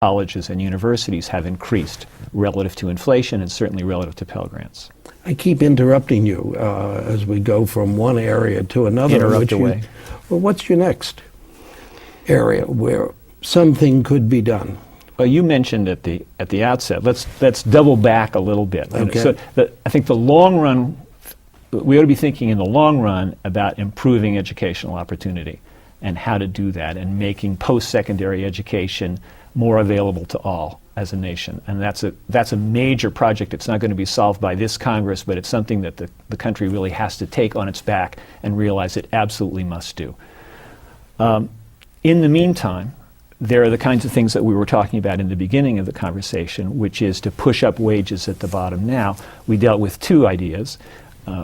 colleges and universities have increased relative to inflation and certainly relative to Pell Grants. I keep interrupting you as we go from one area to another. Interrupt away. Well, what's your next area where something could be done? Well, you mentioned at the outset. Let's double back a little bit. Okay. So I think the long run, we ought to be thinking in the long run about improving educational opportunity and how to do that and making post-secondary education more available to all as a nation. And that's a major project. It's not going to be solved by this Congress, but it's something that the country really has to take on its back and realize it absolutely must do. In the meantime, there are the kinds of things that we were talking about in the beginning of the conversation, which is to push up wages at the bottom. Now, we dealt with two ideas.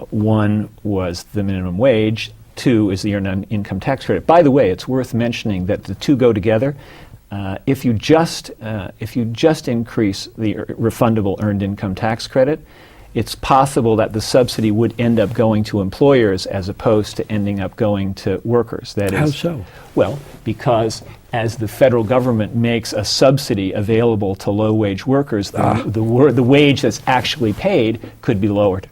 One was the minimum wage. Two is the earned income tax credit. By the way, it's worth mentioning that the two go together. If you just increase the refundable earned income tax credit, it's possible that the subsidy would end up going to employers as opposed to ending up going to workers. That is, how so? Well, because as the federal government makes a subsidy available to low-wage workers, the wage that's actually paid could be lowered.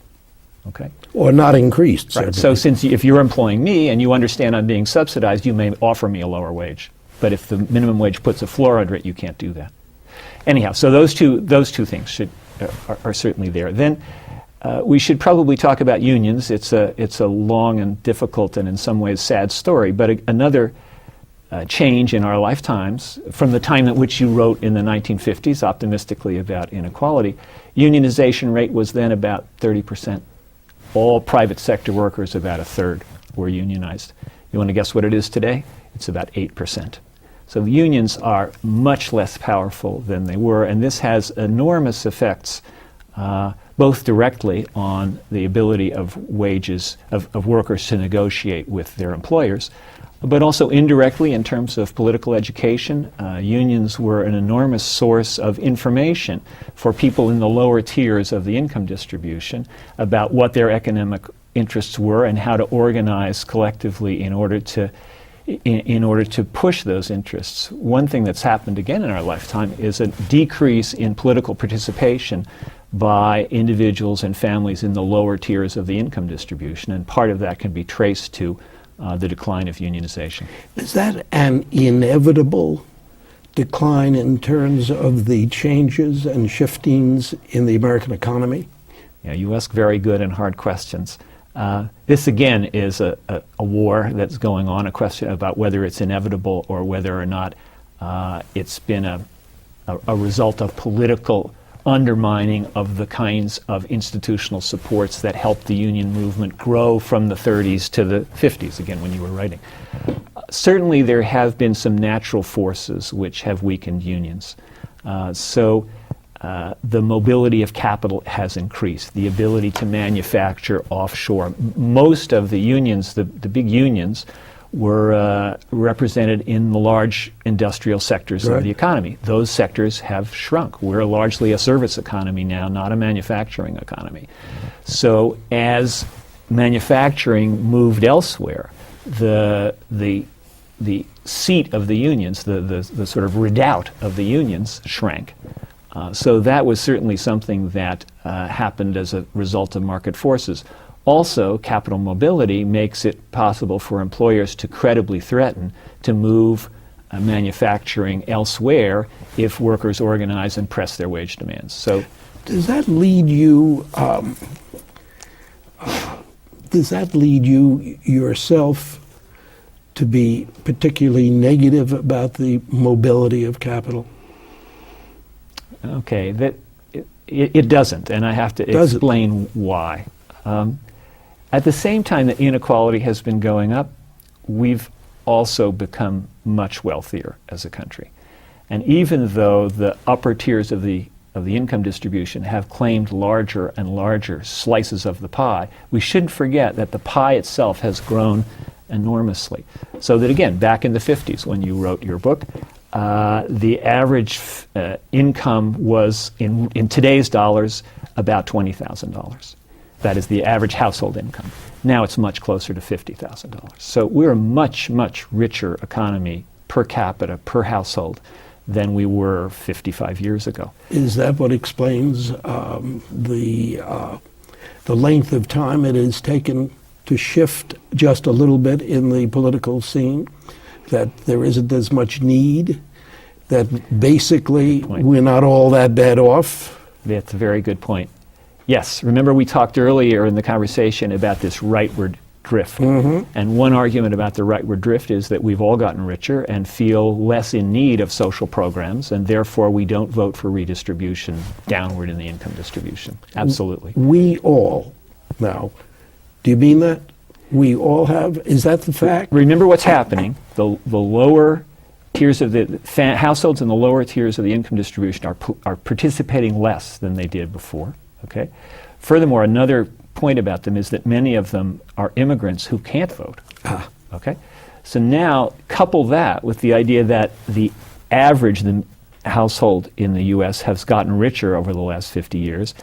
Okay. Or not increased. Right. So if you're employing me and you understand I'm being subsidized, you may offer me a lower wage. But if the minimum wage puts a floor under it, you can't do that. Anyhow, so those two things are certainly there. Then we should probably talk about unions. It's a long and difficult and in some ways sad story, but another change in our lifetimes from the time at which you wrote in the 1950s optimistically about inequality. Unionization rate was then about 30%. All private sector workers, about a third, were unionized. You want to guess what it is today? It's about 8%. So the unions are much less powerful than they were, and this has enormous effects, both directly on the ability of wages of workers to negotiate with their employers, but also indirectly in terms of political education. Unions were an enormous source of information for people in the lower tiers of the income distribution about what their economic interests were and how to organize collectively in order to push those interests. One thing that's happened again in our lifetime is a decrease in political participation by individuals and families in the lower tiers of the income distribution, and part of that can be traced to the decline of unionization. Is that an inevitable decline in terms of the changes and shiftings in the American economy? Yeah, you ask very good and hard questions. This again is a war that's going on, a question about whether it's inevitable or whether or not it's been a result of political undermining of the kinds of institutional supports that helped the union movement grow from the 30s to the 50s, again, when you were writing. Certainly there have been some natural forces which have weakened unions. The mobility of capital has increased, the ability to manufacture offshore. Most of the unions, the big unions, were represented in the large industrial sectors of the economy. Those sectors have shrunk. We're largely a service economy now, not a manufacturing economy. So as manufacturing moved elsewhere, the seat of the unions, the sort of redoubt of the unions shrank. So that was certainly something that happened as a result of market forces. Also, capital mobility makes it possible for employers to credibly threaten to move manufacturing elsewhere if workers organize and press their wage demands. So, does that lead you yourself to be particularly negative about the mobility of capital? Okay, it doesn't, and I have to explain why. At the same time that inequality has been going up, we've also become much wealthier as a country. And even though the upper tiers of the income distribution have claimed larger and larger slices of the pie, we shouldn't forget that the pie itself has grown enormously. So that again, back in the 50s when you wrote your book, the average income was, in today's dollars, about $20,000. That is the average household income. Now it's much closer to $50,000. So we're a much, much richer economy per capita, per household, than we were 55 years ago. Is that what explains the length of time it has taken to shift just a little bit in the political scene? That there isn't as much need? That basically we're not all that bad off? That's a very good point. Yes, remember we talked earlier in the conversation about this rightward drift. And one argument about the rightward drift is that we've all gotten richer and feel less in need of social programs, and therefore we don't vote for redistribution downward in the income distribution. Absolutely. We all. Now, do you mean that? We all have? Is that the fact? Remember what's happening. The lower tiers of the households in the lower tiers of the income distribution are participating less than they did before. Okay. Furthermore, another point about them is that many of them are immigrants who can't vote. Okay. So now couple that with the idea that the average household in the U.S. has gotten richer over the last 50 years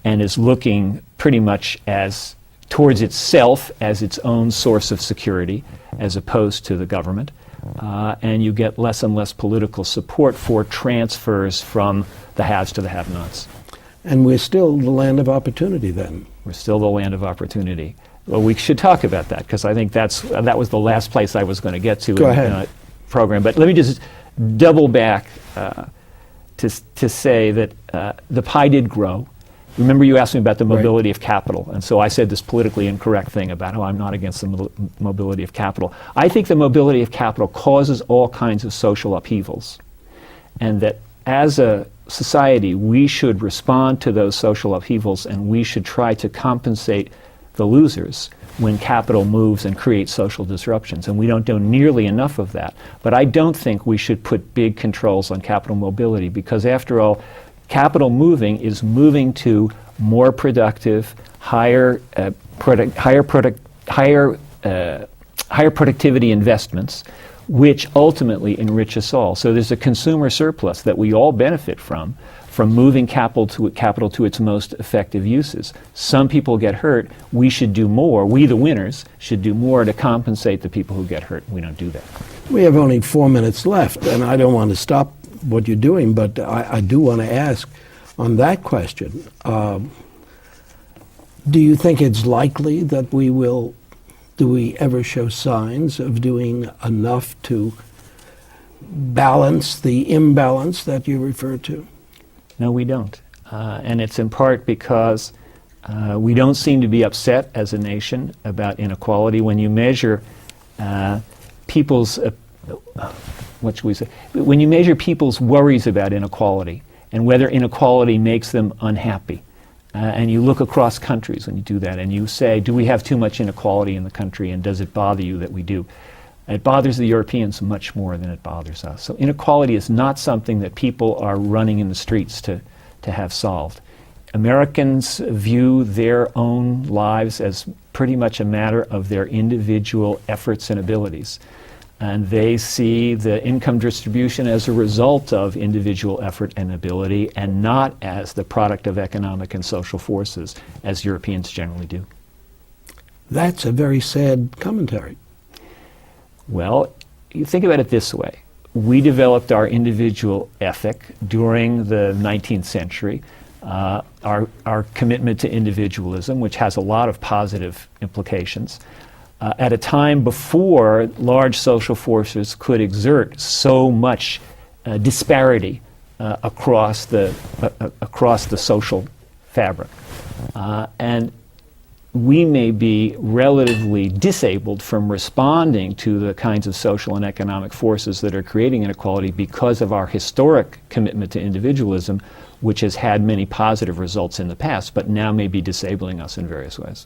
and is looking pretty much as towards itself as its own source of security as opposed to the government. And you get less and less political support for transfers from the haves to the have-nots. And we're still the land of opportunity then. We're still the land of opportunity. Well, we should talk about that because I think that was the last place I was going to get to Go in ahead. the program. But let me just double back to say that the pie did grow. Remember you asked me about the mobility of capital, and so I said this politically incorrect thing about how I'm not against the mobility of capital. I think the mobility of capital causes all kinds of social upheavals, and that as a society we should respond to those social upheavals and we should try to compensate the losers when capital moves and creates social disruptions, and we don't do nearly enough of that. But I don't think we should put big controls on capital mobility because after all, capital moving is moving to more productive, higher productivity investments, which ultimately enrich us all. So there's a consumer surplus that we all benefit from moving capital to its most effective uses. Some people get hurt. We should do more. We, the winners, should do more to compensate the people who get hurt. We don't do that. We have only 4 minutes left, and I don't want to stop what you're doing, but I do want to ask on that question, do you think it's likely that do we ever show signs of doing enough to balance the imbalance that you refer to? No, we don't. And it's in part because we don't seem to be upset as a nation about inequality. When you measure people's what should we say? When you measure people's worries about inequality and whether inequality makes them unhappy, and you look across countries when you do that and you say, do we have too much inequality in the country and does it bother you that we do? It bothers the Europeans much more than it bothers us. So inequality is not something that people are running in the streets to have solved. Americans view their own lives as pretty much a matter of their individual efforts and abilities. And they see the income distribution as a result of individual effort and ability and not as the product of economic and social forces, as Europeans generally do. That's a very sad commentary. Well, you think about it this way. We developed our individual ethic during the 19th century, our commitment to individualism, which has a lot of positive implications. At a time before large social forces could exert so much disparity across the social fabric. And we may be relatively disabled from responding to the kinds of social and economic forces that are creating inequality because of our historic commitment to individualism, which has had many positive results in the past, but now may be disabling us in various ways.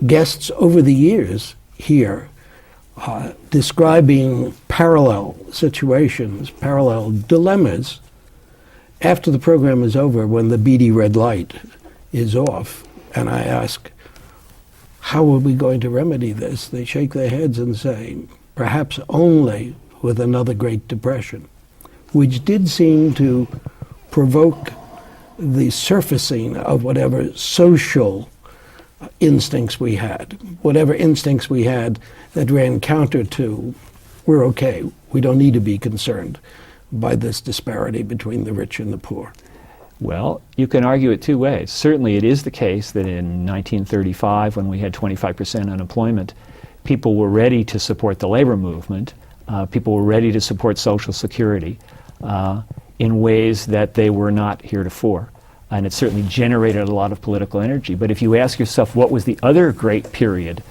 Guests over the years here describing parallel situations, parallel dilemmas. After the program is over, when the beady red light is off, and I ask, how are we going to remedy this? They shake their heads and say, perhaps only with another Great Depression, which did seem to provoke the surfacing of whatever social instincts we had, whatever instincts we had that ran counter to, we're okay, we don't need to be concerned. by this disparity between the rich and the poor? Well, you can argue it two ways. Certainly it is the case that in 1935, when we had 25% unemployment, people were ready to support the labor movement. People were ready to support Social Security in ways that they were not heretofore. And it certainly generated a lot of political energy. But if you ask yourself what was the other great period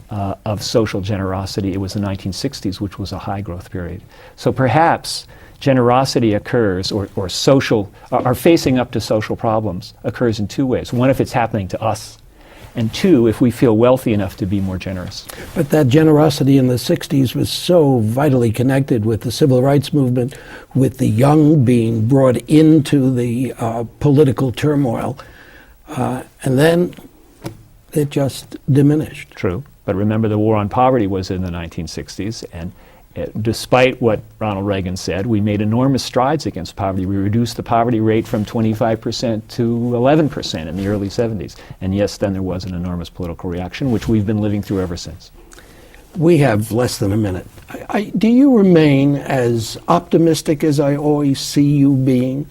of social generosity, it was the 1960s, which was a high growth period. So perhaps generosity occurs, or facing up to social problems occurs in two ways. One, if it's happening to us, and two, if we feel wealthy enough to be more generous. But that generosity in the 60s was so vitally connected with the civil rights movement, with the young being brought into the political turmoil, and then it just diminished. True, but remember the war on poverty was in the 1960s, and despite what Ronald Reagan said, we made enormous strides against poverty. We reduced the poverty rate from 25% to 11% in the early 70s. And yes, then there was an enormous political reaction, which we've been living through ever since. We have less than a minute. Do you remain as optimistic as I always see you being?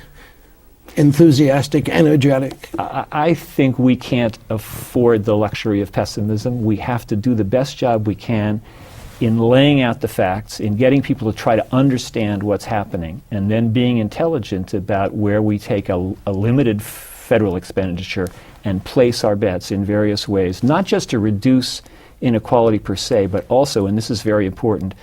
Enthusiastic, energetic? I think we can't afford the luxury of pessimism. We have to do the best job we can in laying out the facts, in getting people to try to understand what's happening, and then being intelligent about where we take a limited federal expenditure and place our bets in various ways, not just to reduce inequality per se, but also, and this is very important,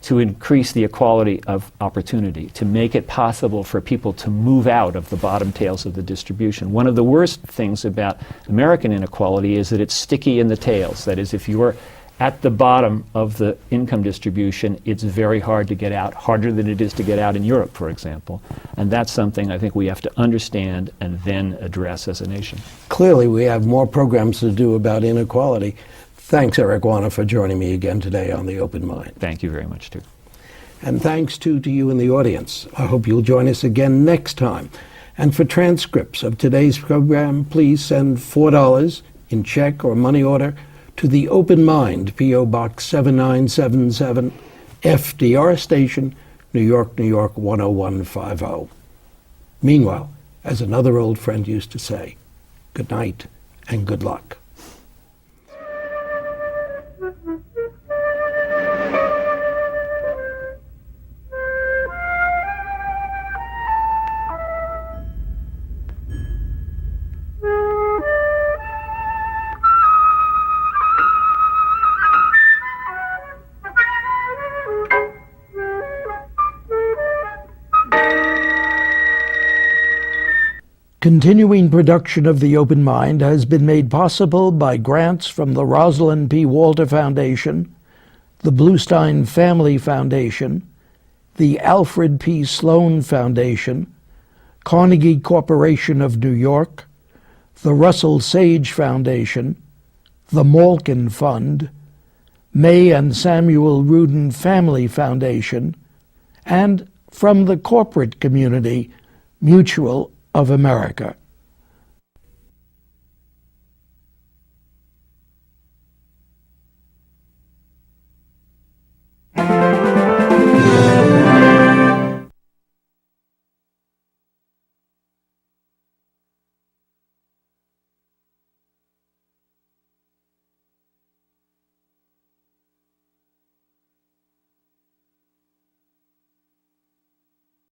to increase the equality of opportunity, to make it possible for people to move out of the bottom tails of the distribution. One of the worst things about American inequality is that it's sticky in the tails. That is, if you're at the bottom of the income distribution, it's very hard to get out, harder than it is to get out in Europe, for example. And that's something I think we have to understand and then address as a nation. Clearly, we have more programs to do about inequality. Thanks, Eric Wanner, for joining me again today on The Open Mind. Thank you very much, too. And thanks, too, to you in the audience. I hope you'll join us again next time. And for transcripts of today's program, please send $4 in check or money order to The Open Mind, P.O. Box 7977, FDR Station, New York, New York 10150. Meanwhile, as another old friend used to say, good night and good luck. Continuing production of The Open Mind has been made possible by grants from the Rosalind P. Foundation, the Bluestein Family Foundation, the Alfred P. Sloan Foundation, Carnegie Corporation of New York, the Russell Sage Foundation, the Malkin Fund, May and Samuel Rudin Family Foundation, and from the corporate community, Mutual of America.